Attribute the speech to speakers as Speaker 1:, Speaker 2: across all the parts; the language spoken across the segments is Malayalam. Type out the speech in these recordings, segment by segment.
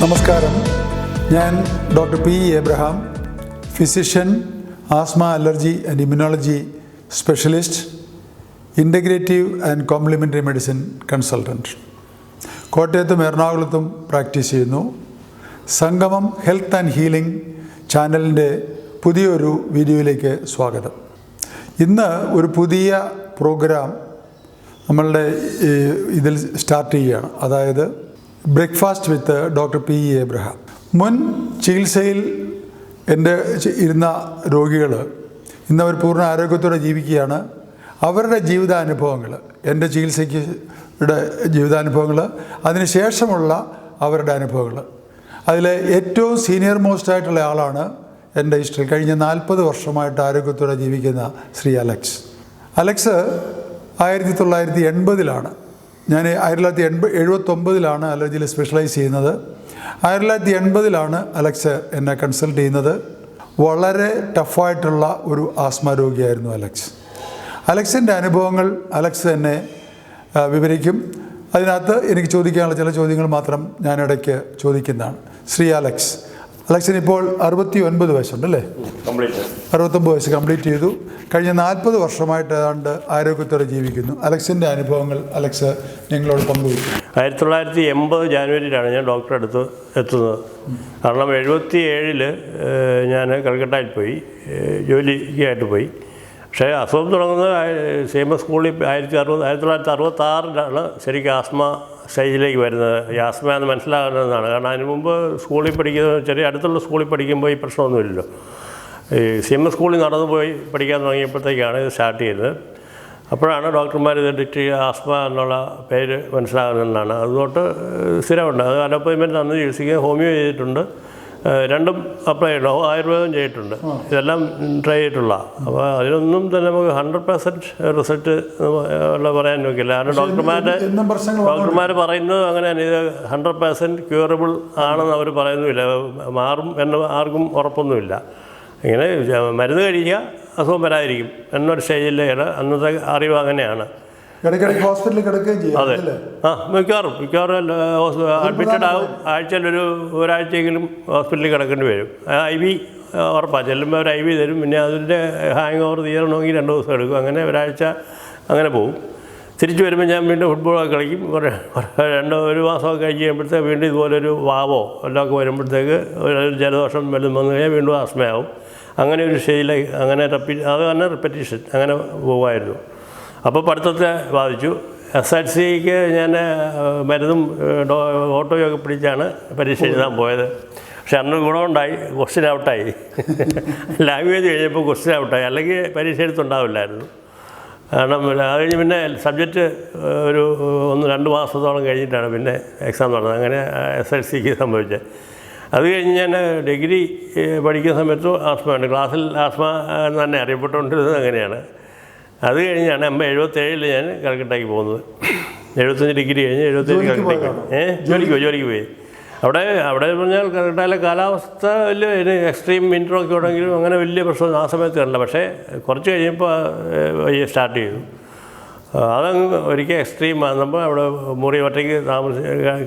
Speaker 1: നമസ്കാരം, ഞാൻ doctor P Abraham, physician, asthma, allergy and immunology specialist, integrative and complimentary medicine consultant. കോട്ടയത്തും എറണാകുളത്തും പ്രാക്ടീസ് ചെയ്യുന്നു. സംഗമം ഹെൽത്ത് ആൻഡ് ഹീലിംഗ് ചാനലിൻ്റെ പുതിയൊരു വീഡിയോയിലേക്ക് സ്വാഗതം. ഇന്ന് ഒരു പുതിയ പ്രോഗ്രാം നമ്മളുടെ ഇതിൽ സ്റ്റാർട്ട് ചെയ്യുകയാണ്. അതായത് breakfast with doctor P Abraham. മുൻ ചികിത്സയിൽ എൻ്റെ ഇരുന്ന രോഗികൾ ഇന്നവർ പൂർണ്ണ ആരോഗ്യത്തോടെ ജീവിക്കുകയാണ്. അവരുടെ ജീവിതാനുഭവങ്ങൾ, എൻ്റെ ചികിത്സയ്ക്കുടെ ജീവിതാനുഭവങ്ങൾ, അതിനുശേഷമുള്ള അവരുടെ അനുഭവങ്ങൾ, അതിൽ ഏറ്റവും സീനിയർ മോസ്റ്റ് ആയിട്ടുള്ള ആളാണ് എൻ്റെ ഇഷ്ടം. കഴിഞ്ഞ 40 വർഷമായിട്ട് ആരോഗ്യത്തോടെ ജീവിക്കുന്ന ശ്രീ അലക്സ്. 1980 ഞാൻ 1979 അലർജിയിൽ സ്പെഷ്യലൈസ് ചെയ്യുന്നത്. 1980 അലക്സ് എന്നെ കൺസൾട്ട് ചെയ്യുന്നത്. വളരെ ടഫായിട്ടുള്ള ഒരു ആസ്മ രോഗിയായിരുന്നു അലക്സിൻ്റെ അനുഭവങ്ങൾ അലക്സ് തന്നെ വിവരിക്കും. അതിനകത്ത് എനിക്ക് ചോദിക്കാനുള്ള ചില ചോദ്യങ്ങൾ മാത്രം ഞാൻ ഇടയ്ക്ക് ചോദിക്കുന്നതാണ്. ശ്രീ അലക്സിന് ഇപ്പോൾ 69 വയസ്സുണ്ടല്ലേ? 69 വയസ്സ് കംപ്ലീറ്റ് ചെയ്തു. കഴിഞ്ഞ 40 വർഷമായിട്ട് ഏതാണ്ട് ആരോഗ്യത്തോടെ ജീവിക്കുന്നു. അലക്സിൻ്റെ അനുഭവങ്ങൾ അലക്സ് ഞങ്ങളോട് പങ്കുവയ്ക്കും.
Speaker 2: 1980 ജാനുവരിയിലാണ് ഞാൻ ഡോക്ടറെ അടുത്ത് എത്തുന്നത്. കാരണം 77 ഞാൻ കൽക്കട്ടയിൽ പോയി, ജോലിക്കായിട്ട് പോയി. പക്ഷേ അസുഖം തുടങ്ങുന്നത് CMS സ്കൂളിൽ 1966 ശരിക്കും ആസ്മ സ്റ്റേജിലേക്ക് വരുന്നത്. ഈ ആസ്മ എന്ന് മനസ്സിലാകുന്നതാണ്. കാരണം അതിന് മുമ്പ് സ്കൂളിൽ പഠിക്കുന്നത്, ചെറിയ അടുത്തുള്ള സ്കൂളിൽ പഠിക്കുമ്പോൾ ഈ പ്രശ്നമൊന്നുമില്ലല്ലോ. ഈ CMS സ്കൂളിൽ നടന്നു പോയി പഠിക്കാൻ തുടങ്ങിയപ്പോഴത്തേക്കാണ് ഇത് സ്റ്റാർട്ട് ചെയ്തത്. അപ്പോഴാണ് ഡോക്ടർമാർ ഇത് ആസ്മ എന്നുള്ള പേര് മനസ്സിലാകുന്നതെന്നാണ്. അതുകൊണ്ട് സ്ഥിരമുണ്ട്. അത് അലോപ്പതിമെൻ്റ് അന്ന് ചികിത്സിക്കുന്നത്. ഹോമിയോ ചെയ്തിട്ടുണ്ട്, രണ്ടും അപ്ലൈ ചെയ്യണം. ആയുർവേദം ചെയ്തിട്ടുണ്ട്. ഇതെല്ലാം ട്രൈ ചെയ്തിട്ടുള്ള. അപ്പോൾ അതിനൊന്നും തന്നെ നമുക്ക് 100% റിസൾട്ട് പറയാൻ നോക്കില്ല. കാരണം ഡോക്ടർമാർ പറയുന്നത് അങ്ങനെയാണ്. ഇത് 100% ക്യൂറബിൾ ആണെന്ന് അവർ പറയുന്നുമില്ല. മാറും എന്ന് ആർക്കും ഉറപ്പൊന്നുമില്ല. ഇങ്ങനെ മരുന്ന് കഴിക്കുക, അസുഖം വരാതിരിക്കും എന്നൊരു സ്റ്റേജിലാണ് അന്നത്തെ അറിവ്. അങ്ങനെയാണ്. അതെ, മിക്കവാറും അഡ്മിറ്റഡ് ആകും. ആഴ്ചയിൽ ഒരാഴ്ചയെങ്കിലും ഹോസ്പിറ്റലിൽ കിടക്കേണ്ടി വരും. IV ഉറപ്പാണ്. ചെല്ലുമ്പോൾ ഒരു IV തരും. പിന്നെ അതിൻ്റെ ഹാങ് ഓവർ തീരണമെങ്കിൽ 2 ദിവസം എടുക്കും. അങ്ങനെ ഒരാഴ്ച അങ്ങനെ പോകും. തിരിച്ചു വരുമ്പോൾ ഞാൻ വീണ്ടും ഫുട്ബോളൊക്കെ കളിക്കും. ഒരു മാസമൊക്കെ കഴിഞ്ഞ് കഴിയുമ്പോഴത്തേക്ക് വീണ്ടും ഇതുപോലൊരു വാവോ എല്ലാം വരുമ്പോഴത്തേക്ക് ഒരു ജലദോഷം വല്ലതും വന്നു കഴിഞ്ഞാൽ വീണ്ടും ആസ്മയാവും. അങ്ങനെ ഒരു സ്റ്റേജിലേക്ക് അത് തന്നെ റിപ്പറ്റീഷൻ അങ്ങനെ പോകുമായിരുന്നു. അപ്പോൾ പഠിത്തത്തെ ബാധിച്ചു. SLCക്ക് ഞാൻ മരുന്നും ഓട്ടോയൊക്കെ പിടിച്ചാണ് പരീക്ഷ എഴുതാൻ പോയത്. പക്ഷെ അന്ന് ഗുണമുണ്ടായി, ക്വസ്റ്റ്യൻ ഔട്ടായി. ലാംഗ്വേജ് കഴിഞ്ഞപ്പോൾ ക്വസ്റ്റ്യൻ ഔട്ടായി, അല്ലെങ്കിൽ പരീക്ഷ എഴുത്തുണ്ടാവില്ലായിരുന്നു. കാരണം അത് കഴിഞ്ഞ് പിന്നെ സബ്ജക്റ്റ് ഒരു 1-2 മാസത്തോളം കഴിഞ്ഞിട്ടാണ് പിന്നെ എക്സാം നടന്നത്. അങ്ങനെ SLCക്ക് സംഭവിച്ചത്. അത് കഴിഞ്ഞ് ഞാൻ ഡിഗ്രി പഠിക്കുന്ന സമയത്തും ആസ്മയുണ്ട്. ക്ലാസ്സിൽ ആസ്മ തന്നെ അറിയപ്പെട്ടുകൊണ്ടിരുന്നത് അങ്ങനെയാണ്. അത് കഴിഞ്ഞാണ് 77 ഞാൻ കൽക്കട്ടയ്ക്ക് പോകുന്നത്. 75 ഡിഗ്രി കഴിഞ്ഞ് 77 കൽക്കട്ടയ്ക്ക് ജോലിക്ക് പോയി. അവിടെ പറഞ്ഞാൽ കൽക്കട്ടയിലെ കാലാവസ്ഥ വലിയ എക്സ്ട്രീം വിൻ്ററൊക്കെ ഉണ്ടെങ്കിലും അങ്ങനെ വലിയ പ്രശ്നം ആ സമയത്ത് കണ്ടില്ല. പക്ഷേ കുറച്ച് കഴിഞ്ഞപ്പോൾ സ്റ്റാർട്ട് ചെയ്തു. അതങ്ങ് ഒരിക്കൽ എക്സ്ട്രീം വന്നപ്പോൾ അവിടെ മുറി ഒറ്റയ്ക്ക്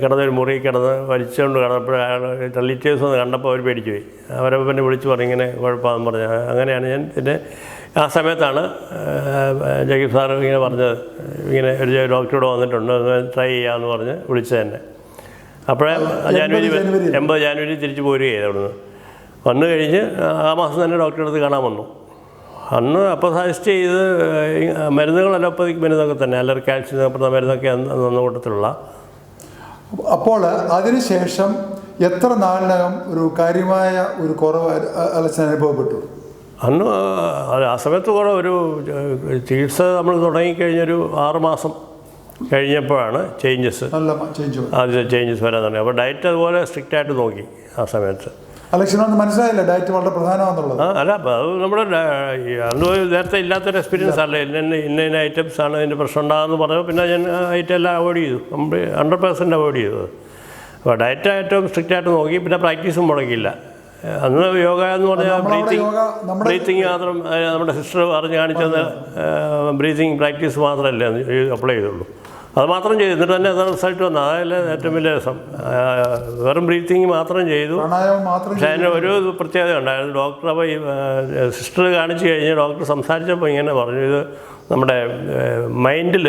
Speaker 2: കിടന്നൊരു മുറി കിടന്ന് വലിച്ചുകൊണ്ട് കിടന്നപ്പോൾ റിലേറ്റീവ്സ് ഒന്ന് കണ്ടപ്പോൾ അവർ പേടിച്ചു പോയി. അവരെ പിന്നെ വിളിച്ച് പറഞ്ഞു ഇങ്ങനെ കുഴപ്പമാണെന്ന് പറഞ്ഞു. അങ്ങനെയാണ് ഞാൻ പിന്നെ ആ സമയത്താണ് ജഗീബ് സാർ ഇങ്ങനെ പറഞ്ഞത്, ഇങ്ങനെ ഒരു ഡോക്ടറോട് വന്നിട്ടുണ്ട്, ട്രൈ ചെയ്യാമെന്ന് പറഞ്ഞ് വിളിച്ചത് തന്നെ. അപ്പോഴേ 80 ജാനുവരി തിരിച്ച് പോരുകയായിരുന്നു. അവിടുന്ന് വന്നു കഴിഞ്ഞ് ആ മാസം തന്നെ ഡോക്ടറെ അടുത്ത് കാണാൻ വന്നു. അന്ന് അപ്പോൾ സജസ്റ്റ് ചെയ്ത് മരുന്നുകൾ അലോപ്പതിക് മരുന്നൊക്കെ തന്നെ, അലർജി, കാൽസ്യം മരുന്നൊക്കെ അന്ന കൂട്ടത്തിലുള്ള.
Speaker 1: അപ്പോൾ അതിനുശേഷം എത്ര നാളിനകം ഒരു കാര്യമായ ഒരു കുറവ് അലക്സിന് അനുഭവപ്പെട്ടു?
Speaker 2: അന്ന് ആ സമയത്ത് കൂടെ ഒരു ചികിത്സ നമ്മൾ തുടങ്ങിക്കഴിഞ്ഞൊരു 6 മാസം കഴിഞ്ഞപ്പോഴാണ് ചേഞ്ചസ് വരാൻ തുടങ്ങി. അപ്പോൾ ഡയറ്റ് അതുപോലെ സ്ട്രിക്റ്റായിട്ട് നോക്കി ആ സമയത്ത്.
Speaker 1: അലക്സിനൊന്നും മനസ്സിലായില്ല ഡയറ്റ് വളരെ പ്രധാനമാണെന്നുള്ളത്.
Speaker 2: അല്ല, അത് നമ്മുടെ അന്ന് നേരത്തെ ഇല്ലാത്തൊരു എക്സ്പീരിയൻസ് അല്ല. ഇന്ന ഐറ്റംസ് ആണ് ഇതിൻ്റെ പ്രശ്നം ഉണ്ടാകുമെന്ന് പറഞ്ഞു. പിന്നെ ഞാൻ ഐറ്റം എല്ലാം അവോയ്ഡ് ചെയ്തു, 100% അവോയ്ഡ് ചെയ്തത്. അപ്പോൾ ഡയറ്റ് ഏറ്റവും സ്ട്രിക്റ്റായിട്ട് നോക്കി. പിന്നെ പ്രാക്ടീസും മുടക്കില്ല. അന്ന് യോഗ എന്ന് പറഞ്ഞാൽ ബ്രീത്തിങ് മാത്രം. നമ്മുടെ സിസ്റ്റർ പറഞ്ഞ് കാണിച്ചത് ബ്രീത്തിങ് പ്രാക്ടീസ് മാത്രമല്ല അപ്ലൈ ചെയ്തുള്ളൂ. അത് മാത്രം ചെയ്തു. എന്നിട്ട് തന്നെ അത് റിസൾട്ട് വന്നു. അതല്ല ഏറ്റവും വലിയ രസം. വെറും ബ്രീത്തിങ് മാത്രം ചെയ്തു. പക്ഷേ അതിന് ഒരു പ്രത്യേകത ഉണ്ടായിരുന്നു. ഡോക്ടർ അപ്പോൾ ഈ സിസ്റ്റർ കാണിച്ചു കഴിഞ്ഞ് ഡോക്ടർ സംസാരിച്ചപ്പോൾ ഇങ്ങനെ പറഞ്ഞു, ഇത് നമ്മുടെ മൈൻഡിൽ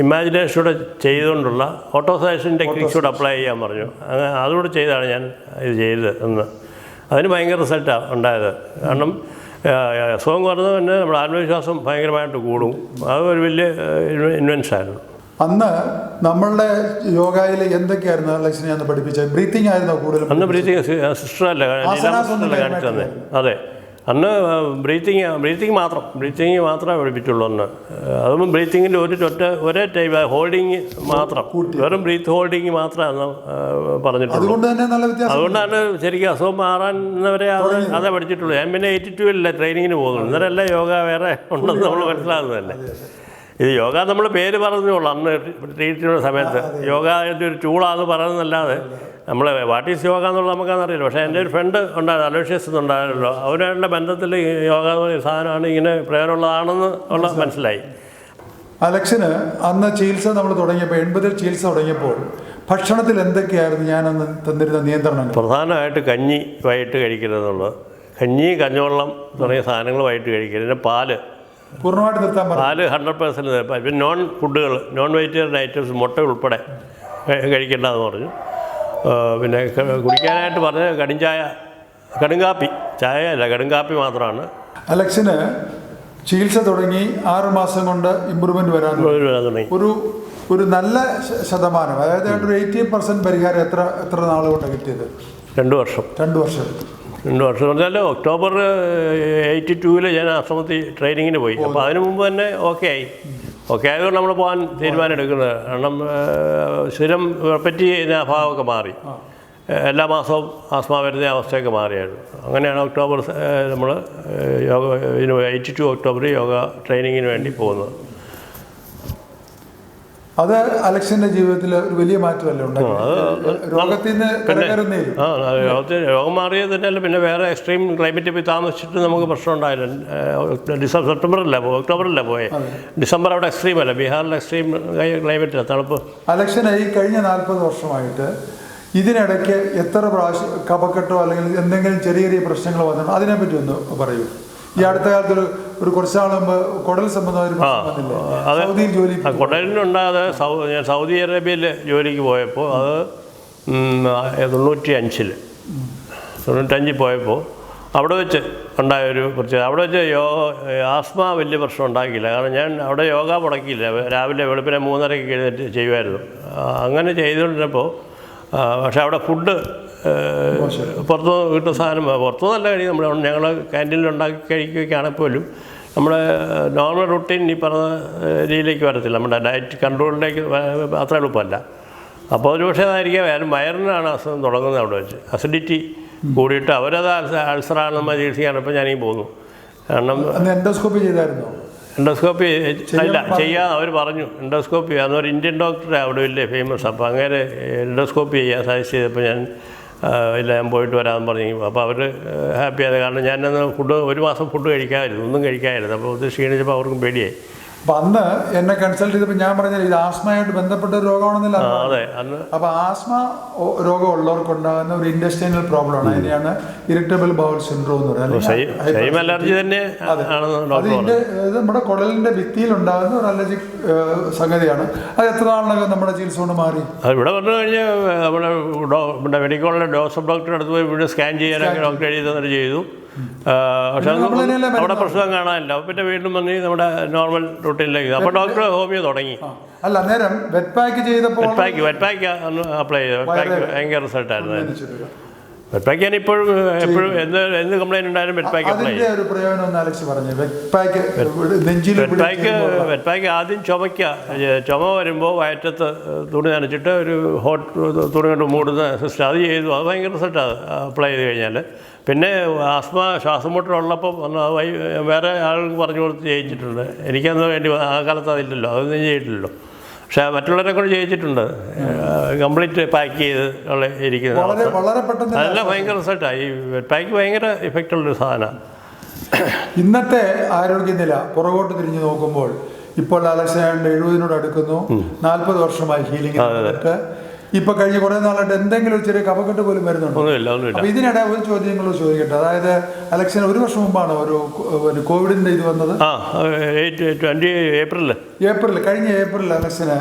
Speaker 2: ഇമാജിനേഷനൂടെ ചെയ്തുകൊണ്ടുള്ള ഓട്ടോസജഷൻ ടെക്നിക്സൂടെ അപ്ലൈ ചെയ്യാൻ പറഞ്ഞു. അങ്ങനെ അതുകൂടെ ചെയ്താണ് ഞാൻ ഇത് ചെയ്തത് എന്ന്. അതിന് ഭയങ്കര റിസൾട്ടാണ് ഉണ്ടായത്. കാരണം അസുഖം കുറഞ്ഞത് തന്നെ നമ്മുടെ ആത്മവിശ്വാസം ഭയങ്കരമായിട്ട് കൂടും. അത് ഒരു വലിയ ഇൻവെൻഷനായിരുന്നു.
Speaker 1: അന്ന് നമ്മളുടെ യോഗയിൽ എന്തൊക്കെയായിരുന്നു അലക്സിനെ അന്ന് പഠിപ്പിച്ചത്? ബ്രീത്തിങ് ആയിരുന്നോ കൂടുതലും?
Speaker 2: അന്ന് ബ്രീത്തിങ് സിസ്റ്ററല്ല കാണിച്ചു തന്നെ. അതെ, അന്ന് ബ്രീത്തിങ് മാത്രമേ പഠിപ്പിച്ചുള്ളൂ അന്ന്. അതും ബ്രീത്തിങ്ങിൻ്റെ ഒരേ ടൈപ്പ് ഹോൾഡിങ് മാത്രം, വെറും ബ്രീത്ത് ഹോൾഡിങ് മാത്രമാണ് പറഞ്ഞിട്ടുള്ളൂ. അതുകൊണ്ടാണ് ശരിക്കും അസുഖം മാറാന്നവരെ അതേ പഠിച്ചിട്ടുള്ളൂ. ഞാൻ പിന്നെ 82 ട്രെയിനിങ്ങിന് പോകുന്നു. ഇന്നലെല്ലാം യോഗ വേറെ ഉണ്ടെന്ന് നമ്മൾ മനസ്സിലാകുന്നതല്ലേ. ഇത് യോഗ നമ്മൾ പേര് പറഞ്ഞോളൂ. അന്ന് ട്രീറ്റ്മെൻറ്റ് സമയത്ത് യോഗ ഒരു ടൂളാണെന്ന് പറയുന്നതല്ലാതെ നമ്മൾ വാട്ട് ഈസ് യോഗ എന്നുള്ളത് നമുക്കതറിയില്ല. പക്ഷേ എൻ്റെ ഒരു ഫ്രണ്ട് ഉണ്ടായിരുന്നു, അലോഷ്യസ് എന്നുണ്ടായിരുന്നല്ലോ, അവരുടെ ബന്ധത്തിൽ യോഗ എന്ന സാധനമാണ് ഇങ്ങനെ പ്രയോജനമുള്ളതാണെന്ന് മനസ്സിലായി.
Speaker 1: അലക്സിന് അന്ന് ചികിത്സ നമ്മൾ തുടങ്ങിയപ്പോൾ 80 ചികിത്സ തുടങ്ങിയപ്പോൾ ഭക്ഷണത്തിൽ എന്തൊക്കെയായിരുന്നു ഞാനന്ന് തന്നിരുന്ന നിയന്ത്രണം?
Speaker 2: പ്രധാനമായിട്ട് കഞ്ഞി വൈകിട്ട് കഴിക്കരുതെന്നുള്ളത്. കഞ്ഞി, കഞ്ഞിവെള്ളം തുടങ്ങിയ സാധനങ്ങൾ വൈകിട്ട് കഴിക്കരുത്. പിന്നെ പാല്
Speaker 1: പൂർണ്ണമായിട്ട് നിർത്താൻ,
Speaker 2: പാല് 100% നിർത്താൻ. പിന്നെ നോൺ വെജിറ്റേറിയൻ ഐറ്റംസ്, മുട്ട ഉൾപ്പെടെ കഴിക്കേണ്ടതെന്ന് പറഞ്ഞു. പിന്നെ കുടിക്കാനായിട്ട് പറഞ്ഞ കടുങ്കാപ്പി, ചായ അല്ല കടുങ്കാപ്പി മാത്രമാണ്.
Speaker 1: അലക്സിന് ചികിത്സ തുടങ്ങി 6 മാസം കൊണ്ട് ഇമ്പ്രൂവ്മെന്റ് വരാൻ തുടങ്ങി. ഒരു നല്ല ശതമാനം, അതായത് ഒരു 80% പരിഹാരം എത്ര നാൾ കൊണ്ട് കിട്ടിയത്?
Speaker 2: 2 വർഷം.
Speaker 1: 2 വർഷം.
Speaker 2: 2 വർഷം പറഞ്ഞാൽ ഒക്ടോബർ 82 ഞാൻ ആശ്രമത്തിൽ ട്രെയിനിങ്ങിന് പോയി. അപ്പോൾ അതിന് മുമ്പ് തന്നെ ഓക്കെ ആയതുകൊണ്ട് നമ്മൾ പോകാൻ തീരുമാനം എടുക്കുന്നത്. കാരണം സ്ഥിരം പറ്റി ഭാവമൊക്കെ മാറി. എല്ലാ മാസവും ആസ്മ വരുന്ന അവസ്ഥയൊക്കെ മാറിയായിരുന്നു. അങ്ങനെയാണ് ഒക്ടോബർ നമ്മൾ യോഗ 82 ഒക്ടോബർ യോഗ ട്രെയിനിങ്ങിന് വേണ്ടി പോകുന്നത്.
Speaker 1: അത് അലക്സിന്റെ ജീവിതത്തിൽ ഒരു വലിയ മാറ്റമല്ലേ
Speaker 2: രോഗം മാറിയത് തന്നെയല്ല. പിന്നെ വേറെ എക്സ്ട്രീം ക്ലൈമറ്റിൽ പോയി താമസിച്ചിട്ട് നമുക്ക് പ്രശ്നം ഉണ്ടായില്ല. ഒക്ടോബറിലല്ല പോയെ. ഡിസംബർ അവിടെ എക്സ്ട്രീം അല്ല, ബീഹാറിലെ എക്സ്ട്രീം ക്ലൈമറ്റിലാണ്, തണുപ്പ്.
Speaker 1: അലക്സിന് ഈ കഴിഞ്ഞ 40 വർഷമായിട്ട് ഇതിനിടയ്ക്ക് എത്ര പ്രാവശ്യം കഫക്കെട്ടോ അല്ലെങ്കിൽ എന്തെങ്കിലും ചെറിയ പ്രശ്നങ്ങൾ വന്നു? അതിനെപ്പറ്റി ഒന്ന് പറയൂ. ഈ അടുത്ത കാലത്ത് ഒരു കുറച്ച് നാൾ മുമ്പ് കുടൽ സംബന്ധമായ സൗദിയിൽ ജോലി,
Speaker 2: കുടലിനുണ്ടാകാതെ ഞാൻ സൗദി അറേബ്യയിൽ ജോലിക്ക് പോയപ്പോൾ അത് 95 പോയപ്പോൾ അവിടെ വെച്ച് ഉണ്ടായൊരു പ്രത്യേകത. അവിടെ വെച്ച് ആസ്മ വലിയ പ്രശ്നം ഉണ്ടാക്കിയില്ല. കാരണം ഞാൻ അവിടെ യോഗ മുടക്കിയില്ല. രാവിലെ വെളുപ്പിനെ 3:30 എഴുന്നേറ്റ് ചെയ്യുമായിരുന്നു. അങ്ങനെ ചെയ്തുകൊണ്ടിരുന്നപ്പോൾ പക്ഷേ അവിടെ ഫുഡ് പുറത്തുനിന്ന് കിട്ടുന്ന സാധനം പുറത്തുനിന്നല്ല കഴിയും. ഞങ്ങൾ ക്യാൻറ്റീനിൽ ഉണ്ടാക്കി കഴിക്കുകയാണെങ്കിൽ പോലും നമ്മുടെ നോർമൽ റുട്ടീൻ ഈ പറഞ്ഞ രീതിയിലേക്ക് വരത്തില്ല. നമ്മുടെ ഡയറ്റ് കൺട്രോളിലേക്ക് അത്ര എളുപ്പമല്ല. അപ്പോൾ ഒരു പക്ഷേ അതായിരിക്കാം വയറിനാണ് അസുഖം തുടങ്ങുന്നത്. അവിടെ വെച്ച് അസിഡിറ്റി കൂടിയിട്ട് അവരത് അൾസറാണ് നമ്മൾ ചികിത്സിക്കാനപ്പോൾ ഞാനീ പോകുന്നു. കാരണം
Speaker 1: എൻഡോസ്കോപ്പി ചെയ്തായിരുന്നു.
Speaker 2: എൻഡോസ്കോപ്പി അല്ല ചെയ്യാൻ അവർ പറഞ്ഞു. എൻഡോസ്കോപ്പി അന്നൊരു ഇന്ത്യൻ ഡോക്ടറെ അവിടെ വലിയ ഫേമസ്. അപ്പോൾ അങ്ങനെ എൻഡോസ്കോപ്പി ചെയ്യാൻ സജസ്റ്റ് ചെയ്തപ്പോൾ ഞാൻ ഞാൻ പോയിട്ട് വരാമെന്ന് പറഞ്ഞു. അപ്പോൾ അവർ ഹാപ്പി ആയത്. കാരണം ഞാനന്ന് 1 മാസം ഫുഡ് കഴിക്കാമായിരുന്നു, ഒന്നും കഴിക്കാമായിരുന്നു. അപ്പോൾ ഇത് ക്ഷീണിച്ചപ്പോൾ അവർക്കും പേടിയായി.
Speaker 1: അപ്പം അന്ന് എന്നെ കൺസൾട്ട് ചെയ്തപ്പോൾ ഞാൻ പറഞ്ഞത് ഇത് ആസ്മയായിട്ട് ബന്ധപ്പെട്ട ഒരു രോഗമാണെന്നില്ല.
Speaker 2: അതെ, അന്ന്
Speaker 1: അപ്പോൾ ആസ്മ രോഗമുള്ളവർക്കുണ്ടാകുന്ന ഒരു ഇൻഡസ്ട്രിയൽ പ്രോബ്ലമാണ്. അതിനെയാണ് ഇറിറ്റബിൾ ബൗൾ സിൻഡ്രോം എന്ന് പറയുന്നത്.
Speaker 2: അലർജി തന്നെ
Speaker 1: അത് നമ്മുടെ കുടലിന്റെ ഭിത്തിയിൽ ഉണ്ടാകുന്ന ഒരു അലർജിക് സംഗതിയാണ്. അത് എത്ര നാളിനകം നമ്മുടെ ചികിത്സ കൊണ്ട് മാറി?
Speaker 2: അത് ഇവിടെ വന്നു കഴിഞ്ഞാൽ നമ്മുടെ മെഡിക്കൽ കോളേജിലെ ഡോക്ടർ ഡോക്ടറെ അടുത്ത് പോയി വീണ്ടും സ്കാൻ ചെയ്യാനൊക്കെ ഡോക്ടർ എഴുതി തന്നെ ചെയ്തു. പക്ഷെ അവിടെ പ്രശ്നം കാണാനില്ല. പിന്നെ വീണ്ടും വന്ന് നമ്മുടെ നോർമൽ റൂട്ടീനിലേക്ക്. അപ്പോൾ ഡോക്ടർ ഹോമിയോ തുടങ്ങി.
Speaker 1: അല്ല, നേരം വെറ്റ് പാക്ക് ചെയ്തപ്പോൾ
Speaker 2: വെറ്റ് പാക്ക് അന്ന് അപ്ലൈ ചെയ്തു. വെറ്റ് പാക്ക് ഭയങ്കര റിസൾട്ടായിരുന്നു. വെറ്റ് പാക്ക് ഞാൻ എപ്പോഴും എന്ത് കംപ്ലൈൻറ്റ് ഉണ്ടായാലും വെറ്റ് പാക്ക് അപ്ലൈ ചെയ്യും. വെറ്റ് പാക്ക് ആദ്യം ചുമ വരുമ്പോൾ വയറ്റത്ത് തുണി നനച്ചിട്ട് ഒരു ഹോട്ട് തുണി കൊണ്ട് മൂടുന്ന സിസ്റ്റം അത് ചെയ്തു. അത് ഭയങ്കര റിസൾട്ടാണ് അപ്ലൈ ചെയ്ത് കഴിഞ്ഞാൽ. പിന്നെ ആസ്മ ശ്വാസം മുട്ടലുള്ളപ്പോൾ വേറെ ആൾക്ക് പറഞ്ഞു കൊടുത്ത് ചെയ്യിച്ചിട്ടുണ്ട്. എനിക്കന്ന് വേണ്ടി ആ കാലത്ത് അതില്ലല്ലോ, അതൊന്നും ചെയ്തിട്ടില്ലല്ലോ. പക്ഷേ മറ്റുള്ളവരെ കൊണ്ട് ചെയ്യിച്ചിട്ടുണ്ട്. കംപ്ലീറ്റ് പാക്ക് ചെയ്ത് ഇരിക്കുന്നത് അതെല്ലാം ഭയങ്കര റിസൾട്ടാണ്. ഈ വെറ്റ് പാക്ക് ഭയങ്കര ഇഫക്റ്റുള്ളൊരു സാധനമാണ്.
Speaker 1: ഇന്നത്തെ ആരോഗ്യനില പുറകോട്ട് തിരിഞ്ഞു നോക്കുമ്പോൾ ഇപ്പോൾ അലക്സ് 70 അടുക്കുന്നു. 40 വർഷമായി ഹീലിംഗ്. ഇപ്പൊ കഴിഞ്ഞ കുറെ നാളായിട്ട് എന്തെങ്കിലും ചെറിയ കഫക്കെട്ട് പോലും വരുന്നുണ്ടോ? അപ്പൊ ഇതിനിടെ ഒരു ചോദ്യങ്ങൾ ചോദിക്കട്ടെ. അതായത് അലക്സിന് 1 വർഷം മുമ്പാണ് ഒരു കോവിഡിന്റെ ഇത് വന്നത്. കഴിഞ്ഞ ഏപ്രിൽ അലക്സിന്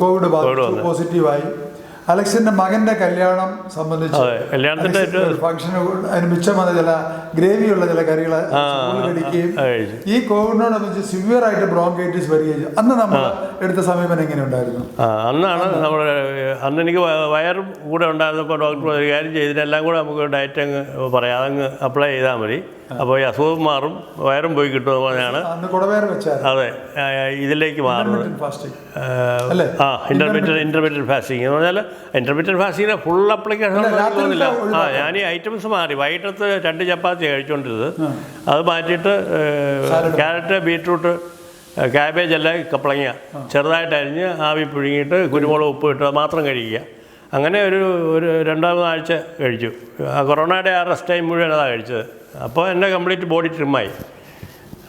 Speaker 1: കോവിഡ് പോസിറ്റീവായി. അലക്സിന്റെ മകന്റെ കല്യാണം സംബന്ധിച്ച് ഫംഗ്ഷന് അതിന് മിച്ചം വന്ന ചില ഗ്രേവിയുള്ള ചില കറികൾ കഴിക്കുകയും ഈ കോവിഡിനോടനുബന്ധിച്ച് സിവിയർ ആയിട്ട് ബ്രോങ്കൈറ്റിസ് വരികയും അന്ന് നമ്മൾ എടുത്ത സമീപനം എങ്ങനെ ഉണ്ടായിരുന്നു?
Speaker 2: അന്ന് എനിക്ക് വയറും കൂടെ ഉണ്ടായിരുന്നപ്പോൾ ഡോക്ടർ ഒരു കാര്യം ചെയ്തിട്ടെല്ലാം കൂടെ നമുക്ക് ഡയറ്റ് അങ്ങ് പറയാം, അതങ്ങ് അപ്ലൈ ചെയ്താൽ മതി. അപ്പോൾ ഈ അസുഖം മാറും, വയറും പോയി കിട്ടുമെന്ന് പറഞ്ഞാണ് അതെ ഇതിലേക്ക് മാറുന്നത്. ഇന്റർമീഡിയറ്റ് ഫാസ്റ്റിംഗ് എന്ന് പറഞ്ഞാൽ ഇന്റർമീഡിയറ്റ് ഫാസ്റ്റിങ്ങിന് ഫുൾ അപ്ലിക്കേഷൻ തോന്നില്ല. ഞാൻ ഈ ഐറ്റംസ് മാറി. വൈകിട്ടത്ത് 2 ചപ്പാത്തി കഴിച്ചുകൊണ്ടിരുന്നത് അത് മാറ്റിയിട്ട് ക്യാരറ്റ്, ബീറ്റ്റൂട്ട്, ക്യാബേജ് അല്ല കപ്പളങ്ങ ചെറുതായിട്ട് അരിഞ്ഞ് ആവി പുഴുങ്ങിയിട്ട് കുരുമുളക് ഉപ്പ് ഇട്ട് മാത്രം കഴിക്കുക. അങ്ങനെ ഒരു 2-3 ആഴ്ച കഴിച്ചു. കൊറോണയുടെ ആ റെസ്റ്റ് ടൈം മുഴുവൻ അതാണ് കഴിച്ചത്. അപ്പോൾ എൻ്റെ കംപ്ലീറ്റ് ബോഡി ട്രിമ്മായി.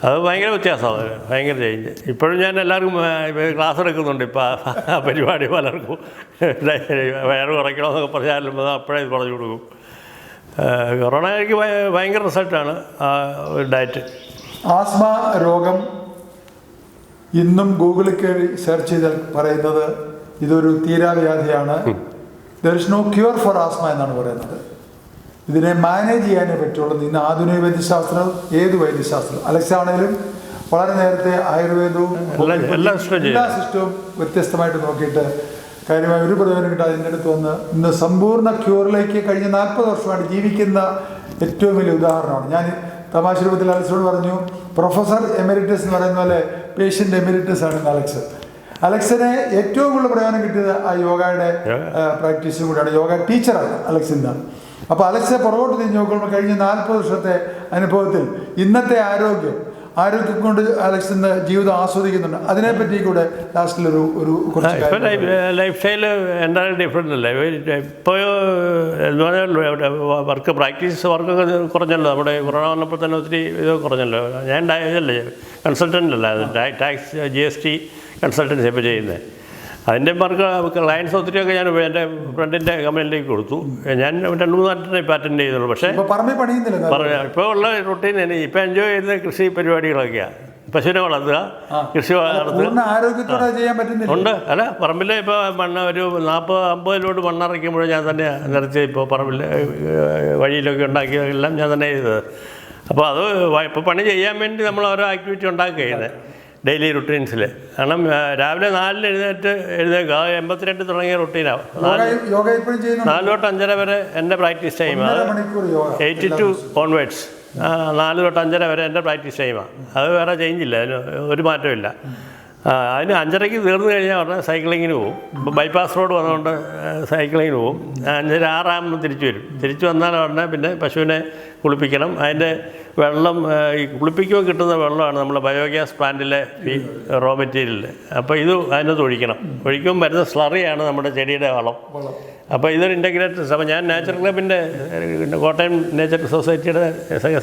Speaker 2: അത് ഭയങ്കര വ്യത്യാസമാണ്, ഭയങ്കര ചേഞ്ച്. ഇപ്പോഴും ഞാൻ എല്ലാവർക്കും ക്ലാസ് എടുക്കുന്നുണ്ട്. ഇപ്പോൾ ആ പരിപാടി പലർക്കും വയറ് കുറയ്ക്കണമെന്നൊക്കെ പറഞ്ഞാലും അപ്പോഴേ ഇത് പറഞ്ഞു കൊടുക്കും. കൊറോണ എനിക്ക് ഭയങ്കര റിസൾട്ടാണ് ആ ഒരു ഡയറ്റ്.
Speaker 1: ആസ്മ രോഗം ഇന്നും ഗൂഗിളിൽ കയറി സെർച്ച് ചെയ്താൽ പറയുന്നത് ഇതൊരു തീരാവ്യാധിയാണ്. There is no cure for asthma എന്നാണ് പറയുന്നത്. ഇതിനെ മാനേജ് ചെയ്യാനേ പറ്റുള്ളൂ. ഇന്ന് ആധുനിക വൈദ്യശാസ്ത്രം, ഏത് വൈദ്യശാസ്ത്രം, അലക്സ് ആണെങ്കിലും വളരെ നേരത്തെ ആയുർവേദവും എല്ലാ സിസ്റ്റവും വ്യത്യസ്തമായിട്ട് നോക്കിയിട്ട് കാര്യമായ ഒരു പ്രയോജനം കിട്ടാതെ ഇതിൻ്റെ അടുത്ത് വന്ന് ഇന്ന് സമ്പൂർണ്ണ ക്യൂറിലേക്ക് കഴിഞ്ഞ 40 വർഷമായിട്ട് ജീവിക്കുന്ന ഏറ്റവും വലിയ ഉദാഹരണമാണ്. ഞാൻ തമാശ രൂപത്തിൽ അലക്സിനോട് പറഞ്ഞു, പ്രൊഫസർ എമെരിറ്റസ് എന്ന് പറയുന്ന പോലെ പേഷ്യൻ്റ് എമെരിറ്റസ് ആണ് അലക്സ്. അലക്സിനെ ഏറ്റവും കൂടുതൽ പ്രയോജനം കിട്ടിയത് ആ യോഗയുടെ പ്രാക്ടീസും കൂടിയാണ്. യോഗ ടീച്ചറാണ് അലക്സ് ഇന്ന്. അപ്പോൾ അലക്സിനെ പുറകോട്ട് തിരിഞ്ഞ് നോക്കുമ്പോൾ കഴിഞ്ഞ 40 വർഷത്തെ അനുഭവത്തിൽ ഇന്നത്തെ ആരോഗ്യം കൊണ്ട് അലക്സ് ഇന്ന് ജീവിതം ആസ്വദിക്കുന്നുണ്ട്. അതിനെപ്പറ്റി കൂടെ ലാസ്റ്റിലൊരു
Speaker 2: ലൈഫ് സ്റ്റൈല് എന്തായാലും ഡിഫറെൻ്റ് അല്ലേ. ഇപ്പോൾ എന്ന് പറഞ്ഞാൽ പ്രാക്ടീസ് വർക്കൊക്കെ കുറഞ്ഞല്ലോ. നമ്മുടെ കൊറോണ വന്നപ്പോൾ തന്നെ ഒത്തിരി ഇത് കുറഞ്ഞല്ലോ. ഞാൻ ഇതല്ലേ കൺസൾട്ടൻ്റ് അല്ല, ടാക്സ് GST കൺസൾട്ടൻസി ഇപ്പോൾ ചെയ്യുന്നത്. അതിൻ്റെ വർക്ക് ക്ലയൻസ് ഒത്തിരിയൊക്കെ ഞാൻ എൻ്റെ ഫ്രണ്ടിൻ്റെ കമ്പനിയിലേക്ക് കൊടുത്തു. ഞാൻ 2-3 നാട്ടിനെ ഇപ്പോൾ അറ്റൻഡ് ചെയ്യുന്നുള്ളൂ. പക്ഷേ ഇപ്പോൾ ഉള്ള റൊട്ടീൻ ഇപ്പോൾ എൻജോയ് ചെയ്യുന്ന കൃഷി പരിപാടികളൊക്കെയാണ്. പശുവിനെ വളർത്തുക, കൃഷി നടത്തുക, ഉണ്ട്. അല്ല പറമ്പിൽ ഇപ്പോൾ മണ്ണ് ഒരു 40-50 ലോഡ് മണ്ണിറക്കുമ്പോഴും ഞാൻ തന്നെ നിറച്ച് ഇപ്പോൾ പറമ്പിൽ വഴിയിലൊക്കെ ഉണ്ടാക്കിയതെല്ലാം ഞാൻ തന്നെ ചെയ്തത്. അപ്പോൾ അത് ഇപ്പോൾ പണി ചെയ്യാൻ വേണ്ടി നമ്മൾ ഓരോ ആക്ടിവിറ്റി ഉണ്ടാക്കുകയാണ് ഡെയിലി റുട്ടീൻസിൽ. കാരണം രാവിലെ 4-ന് എഴുന്നേൽക്കുക. 82 തുടങ്ങിയ റുട്ടീനാണ്. 4 തൊട്ട് 5:30 വരെ എൻ്റെ പ്രാക്ടീസ് ടൈമാണ്. 82 ഓൺവേഡ്സ് 4 തൊട്ട് 5:30 വരെ എൻ്റെ പ്രാക്ടീസ് ടൈമാണ്. അത് വേറെ ചേഞ്ചില്ല, അതിന് ഒരു മാറ്റമില്ല. അതിന് 5:30 തീർന്നു കഴിഞ്ഞാൽ പറഞ്ഞാൽ സൈക്ലിങ്ങിന് പോകും. ഇപ്പോൾ ബൈപ്പാസ് റോഡ് വന്നുകൊണ്ട് സൈക്ലിങ്ങിന് പോകും. 5:30-6 ആകുമ്പോൾ തിരിച്ചു വരും. തിരിച്ചു വന്നാൽ ഉടനെ പിന്നെ പശുവിനെ കുളിപ്പിക്കണം. അതിൻ്റെ വെള്ളം ഈ കുളിപ്പിക്കുമ്പോൾ കിട്ടുന്ന വെള്ളമാണ് നമ്മുടെ ബയോഗ്യാസ് പ്ലാന്റിലെ ഈ റോ മെറ്റീരിയൽ. അപ്പോൾ ഇത് അതിനകത്ത് ഒഴിക്കുമ്പോൾ വരുന്ന സ്ലറിയാണ് നമ്മുടെ ചെടിയുടെ വളം. അപ്പോൾ ഇതൊരു ഇൻ്റഗ്രേറ്റഡ്. അപ്പോൾ ഞാൻ നേച്ചർ ക്ലബിൻ്റെ കോട്ടയം നേച്ചർ സൊസൈറ്റിയുടെ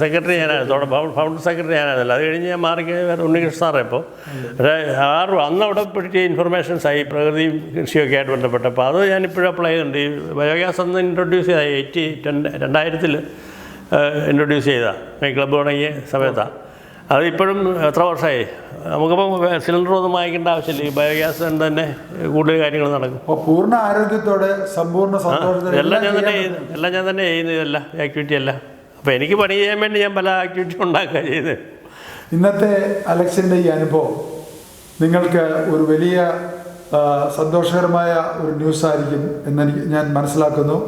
Speaker 2: സെക്രട്ടറി ഞാനായിരുന്നു. ഫൗണ്ടർ സെക്രട്ടറി ഞാനായിരുന്നല്ലോ. അത് കഴിഞ്ഞ് ഞാൻ മാറിക്കഴിഞ്ഞാൽ വേറെ ഉണ്ണികൃഷ്ണൻ സാറേ. ഇപ്പോൾ പക്ഷേ അന്ന് അവിടെ പറ്റിയ ഇൻഫർമേഷൻസായി പ്രകൃതിയും കൃഷിയൊക്കെ ആയിട്ട് ബന്ധപ്പെട്ടപ്പോൾ അത് ഞാനിപ്പോഴും അപ്ലൈ ചെയ്യുന്നുണ്ട്. ഈ ബയോഗ്യാസ് അന്ന് ഇൻട്രൊഡ്യൂസ് ചെയ്ത 2000 ഇൻട്രൊഡ്യൂസ് ചെയ്തതാണ്. ഈ ക്ലബ്ബ് തുടങ്ങിയ സമയത്താണ്. അതിപ്പോഴും എത്ര വർഷമായി. നമുക്കിപ്പം സിലിണ്ടറൊന്നും വാങ്ങിക്കേണ്ട ആവശ്യമില്ല. ഈ ബയോഗ്യാസ് കൊണ്ട് തന്നെ കൂടുതൽ കാര്യങ്ങൾ നടക്കും.
Speaker 1: പൂർണ്ണ ആരോഗ്യത്തോടെ സമ്പൂർണ്ണ
Speaker 2: എല്ലാം ഞാൻ തന്നെ ചെയ്യുന്നത്, ഇതെല്ലാം ആക്ടിവിറ്റി അല്ല. അപ്പോൾ എനിക്ക് പണി ചെയ്യാൻ വേണ്ടി ഞാൻ പല ആക്ടിവിറ്റി ഉണ്ടാക്കുക ചെയ്ത്.
Speaker 1: ഇന്നത്തെ അലക്സിൻ്റെ ഈ അനുഭവം നിങ്ങൾക്ക് ഒരു വലിയ സന്തോഷകരമായ ഒരു ന്യൂസായിരിക്കും എന്നെനിക്ക് ഞാൻ മനസ്സിലാക്കുന്നു.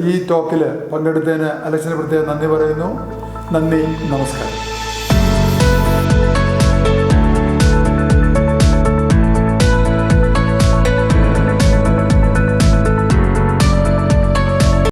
Speaker 1: ഈ ടോക്കിൽ പങ്കെടുത്തതിന് അലക്സിന് പ്രത്യേകം നന്ദി പറയുന്നു. നന്ദി, നമസ്കാരം.